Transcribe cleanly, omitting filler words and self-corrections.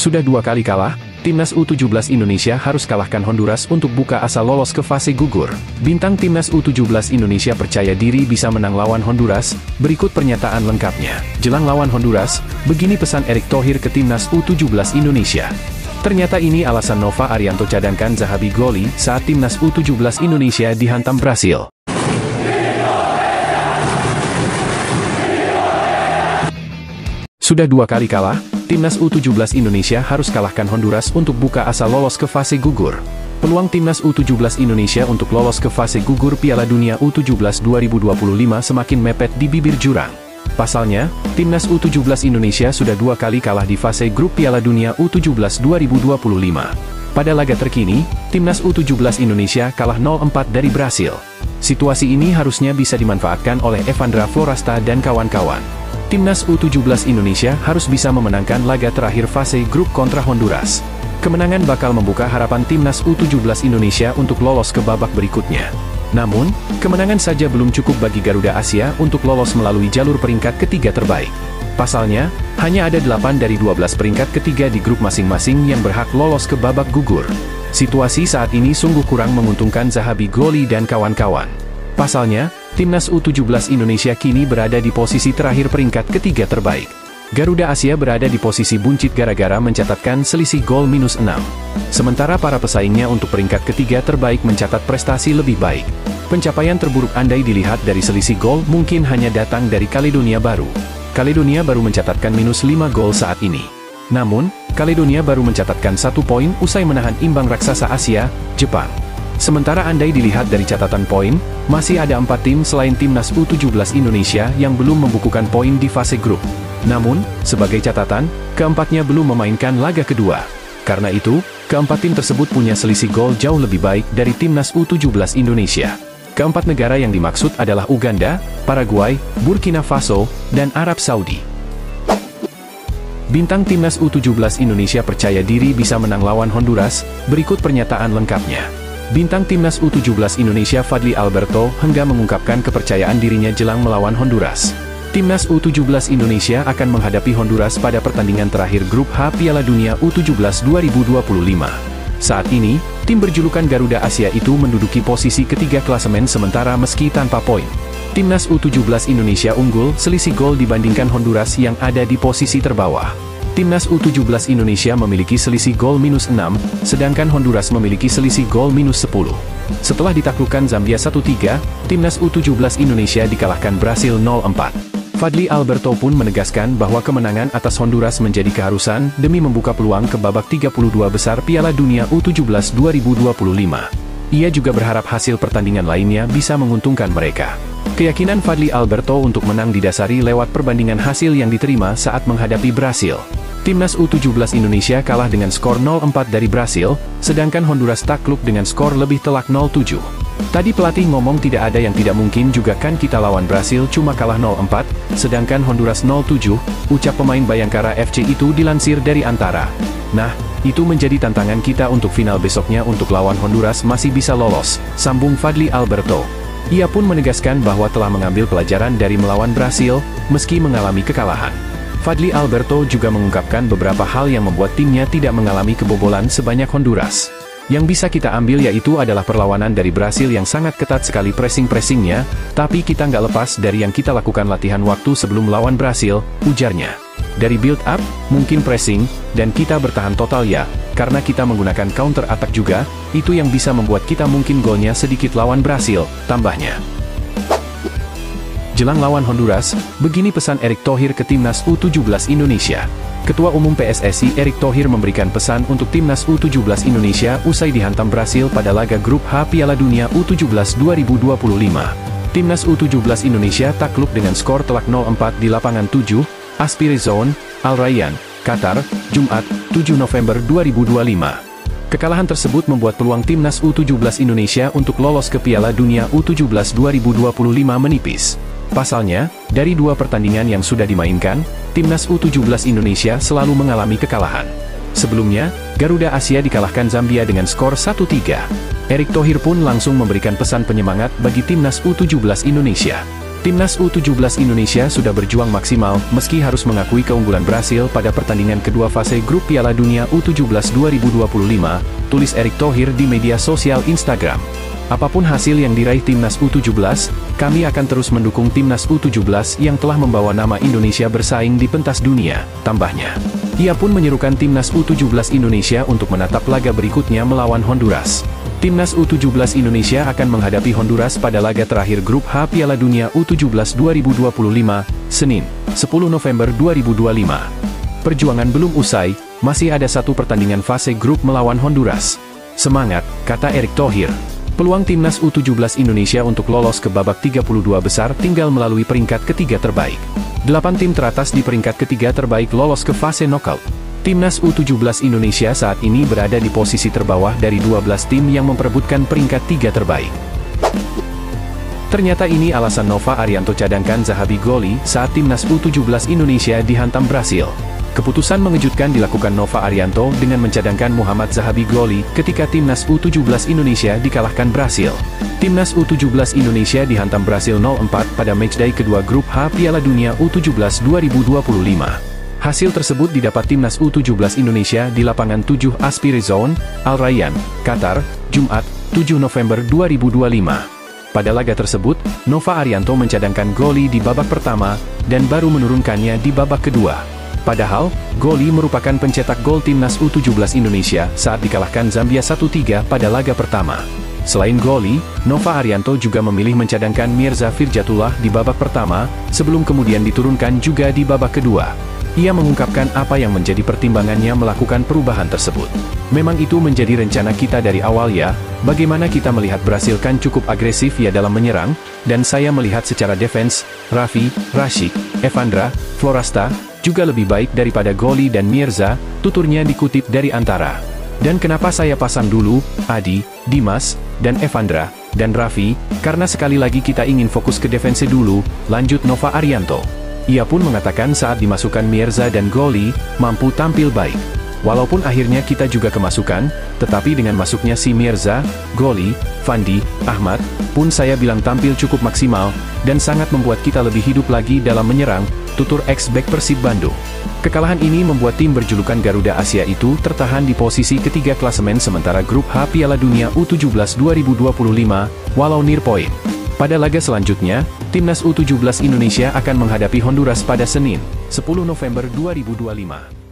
Sudah 2 kali kalah, Timnas U17 Indonesia harus kalahkan Honduras untuk buka asa lolos ke fase gugur. Bintang Timnas U17 Indonesia percaya diri bisa menang lawan Honduras. Berikut pernyataan lengkapnya. Jelang lawan Honduras, begini pesan Erick Thohir ke Timnas U17 Indonesia. Ternyata ini alasan Nova Arianto cadangkan Zahabi Goli saat Timnas U17 Indonesia dihantam Brasil. Sudah 2 kali kalah, Timnas U17 Indonesia harus kalahkan Honduras untuk buka asa lolos ke fase gugur. Peluang Timnas U17 Indonesia untuk lolos ke fase gugur Piala Dunia U17 2025 semakin mepet di bibir jurang. Pasalnya, Timnas U17 Indonesia sudah 2 kali kalah di fase grup Piala Dunia U17 2025. Pada laga terkini, Timnas U17 Indonesia kalah 0-4 dari Brasil. Situasi ini harusnya bisa dimanfaatkan oleh Evandra Florasta dan kawan-kawan. Timnas U17 Indonesia harus bisa memenangkan laga terakhir fase grup kontra Honduras. Kemenangan bakal membuka harapan Timnas U17 Indonesia untuk lolos ke babak berikutnya. Namun, kemenangan saja belum cukup bagi Garuda Asia untuk lolos melalui jalur peringkat ketiga terbaik. Pasalnya, hanya ada 8 dari 12 peringkat ketiga di grup masing-masing yang berhak lolos ke babak gugur. Situasi saat ini sungguh kurang menguntungkan Zahabi Goli dan kawan-kawan. Pasalnya, Timnas U17 Indonesia kini berada di posisi terakhir peringkat ketiga terbaik. Garuda Asia berada di posisi buncit gara-gara mencatatkan selisih gol -6. Sementara para pesaingnya untuk peringkat ketiga terbaik mencatat prestasi lebih baik. Pencapaian terburuk andai dilihat dari selisih gol mungkin hanya datang dari Kaledonia Baru. Kaledonia Baru mencatatkan -5 gol saat ini. Namun, Kaledonia Baru mencatatkan 1 poin usai menahan imbang raksasa Asia, Jepang. Sementara andai dilihat dari catatan poin, masih ada 4 tim selain Timnas U17 Indonesia yang belum membukukan poin di fase grup. Namun, sebagai catatan, keempatnya belum memainkan laga kedua. Karena itu, keempat tim tersebut punya selisih gol jauh lebih baik dari Timnas U17 Indonesia. Keempat negara yang dimaksud adalah Uganda, Paraguay, Burkina Faso, dan Arab Saudi. Bintang Timnas U17 Indonesia percaya diri bisa menang lawan Honduras. Berikut pernyataan lengkapnya. Bintang Timnas U17 Indonesia Fadly Alberto hingga mengungkapkan kepercayaan dirinya jelang melawan Honduras. Timnas U17 Indonesia akan menghadapi Honduras pada pertandingan terakhir grup H Piala Dunia U17 2025. Saat ini, tim berjulukan Garuda Asia itu menduduki posisi ketiga klasemen sementara meski tanpa poin. Timnas U17 Indonesia unggul selisih gol dibandingkan Honduras yang ada di posisi terbawah. Timnas U17 Indonesia memiliki selisih gol -6, sedangkan Honduras memiliki selisih gol -10. Setelah ditaklukkan Zambia 1-3, Timnas U17 Indonesia dikalahkan Brasil 0-4. Fadly Alberto pun menegaskan bahwa kemenangan atas Honduras menjadi keharusan demi membuka peluang ke babak 32 besar Piala Dunia U17 2025. Ia juga berharap hasil pertandingan lainnya bisa menguntungkan mereka. Keyakinan Fadly Alberto untuk menang didasari lewat perbandingan hasil yang diterima saat menghadapi Brasil. Timnas U17 Indonesia kalah dengan skor 0-4 dari Brasil, sedangkan Honduras takluk dengan skor lebih telak 0-7. Tadi pelatih ngomong tidak ada yang tidak mungkin juga kan kita lawan Brasil cuma kalah 0-4, sedangkan Honduras 0-7, ucap pemain Bayangkara FC itu dilansir dari Antara. Nah, itu menjadi tantangan kita untuk final besoknya untuk lawan Honduras masih bisa lolos, sambung Fadly Alberto. Ia pun menegaskan bahwa telah mengambil pelajaran dari melawan Brasil, meski mengalami kekalahan. Fadly Alberto juga mengungkapkan beberapa hal yang membuat timnya tidak mengalami kebobolan sebanyak Honduras. Yang bisa kita ambil yaitu adalah perlawanan dari Brasil yang sangat ketat sekali pressing-pressingnya, tapi kita nggak lepas dari yang kita lakukan latihan waktu sebelum melawan Brasil, ujarnya. Dari build up, mungkin pressing, dan kita bertahan total ya, karena kita menggunakan counter attack juga, itu yang bisa membuat kita mungkin golnya sedikit lawan Brasil, tambahnya. Jelang lawan Honduras, begini pesan Erick Thohir ke Timnas U17 Indonesia. Ketua Umum PSSI Erick Thohir memberikan pesan untuk Timnas U17 Indonesia usai dihantam Brasil pada laga grup H Piala Dunia U17 2025. Timnas U17 Indonesia takluk dengan skor telak 0-4 di lapangan 7, Aspire Zone, Al Rayyan, Qatar, Jumat, 7 November 2025. Kekalahan tersebut membuat peluang Timnas U17 Indonesia untuk lolos ke Piala Dunia U17 2025 menipis. Pasalnya, dari 2 pertandingan yang sudah dimainkan, Timnas U17 Indonesia selalu mengalami kekalahan. Sebelumnya, Garuda Asia dikalahkan Zambia dengan skor 1-3. Erick Thohir pun langsung memberikan pesan penyemangat bagi Timnas U17 Indonesia. Timnas U17 Indonesia sudah berjuang maksimal meski harus mengakui keunggulan Brasil pada pertandingan kedua fase grup Piala Dunia U17 2025, tulis Erick Thohir di media sosial Instagram. Apapun hasil yang diraih Timnas U17, kami akan terus mendukung Timnas U17 yang telah membawa nama Indonesia bersaing di pentas dunia, tambahnya. Ia pun menyerukan Timnas U17 Indonesia untuk menatap laga berikutnya melawan Honduras. Timnas U17 Indonesia akan menghadapi Honduras pada laga terakhir Grup H Piala Dunia U17 2025, Senin, 10 November 2025. Perjuangan belum usai, masih ada satu pertandingan fase grup melawan Honduras. Semangat, kata Erick Thohir. Peluang Timnas U17 Indonesia untuk lolos ke babak 32 besar tinggal melalui peringkat ketiga terbaik. 8 tim teratas di peringkat ketiga terbaik lolos ke fase knockout. Timnas U17 Indonesia saat ini berada di posisi terbawah dari 12 tim yang memperebutkan peringkat 3 terbaik. Ternyata ini alasan Nova Arianto cadangkan Zahabi Goli saat Timnas U17 Indonesia dihantam Brasil. Keputusan mengejutkan dilakukan Nova Arianto dengan mencadangkan Muhammad Zahabi Goli ketika Timnas U17 Indonesia dikalahkan Brasil. Timnas U17 Indonesia dihantam Brasil 0-4 pada matchday kedua Grup H Piala Dunia U17 2025. Hasil tersebut didapat Timnas U17 Indonesia di lapangan 7 Aspire Zone, Al Rayyan, Qatar, Jumat, 7 November 2025. Pada laga tersebut, Nova Arianto mencadangkan Goli di babak pertama, dan baru menurunkannya di babak kedua. Padahal, Goli merupakan pencetak gol Timnas U17 Indonesia saat dikalahkan Zambia 1-3 pada laga pertama. Selain Goli, Nova Arianto juga memilih mencadangkan Mirza Firjatullah di babak pertama, sebelum kemudian diturunkan juga di babak kedua. Ia mengungkapkan apa yang menjadi pertimbangannya melakukan perubahan tersebut. Memang itu menjadi rencana kita dari awal ya, bagaimana kita melihat Brasil kan cukup agresif ya dalam menyerang, dan saya melihat secara defense, Raffi, Rashid, Evandra, Florasta, juga lebih baik daripada Goli dan Mirza, tuturnya dikutip dari Antara. Dan kenapa saya pasang dulu, Adi, Dimas, dan Evandra, dan Raffi, karena sekali lagi kita ingin fokus ke defense dulu, lanjut Nova Arianto. Ia pun mengatakan saat dimasukkan Mirza dan Goli, mampu tampil baik. Walaupun akhirnya kita juga kemasukan, tetapi dengan masuknya si Mirza, Goli, Fandi, Ahmad, pun saya bilang tampil cukup maksimal, dan sangat membuat kita lebih hidup lagi dalam menyerang, tutur ex-back Persib Bandung. Kekalahan ini membuat tim berjulukan Garuda Asia itu tertahan di posisi ketiga klasemen sementara Grup H Piala Dunia U17 2025, walau near point. Pada laga selanjutnya, Timnas U17 Indonesia akan menghadapi Honduras pada Senin, 10 November 2025.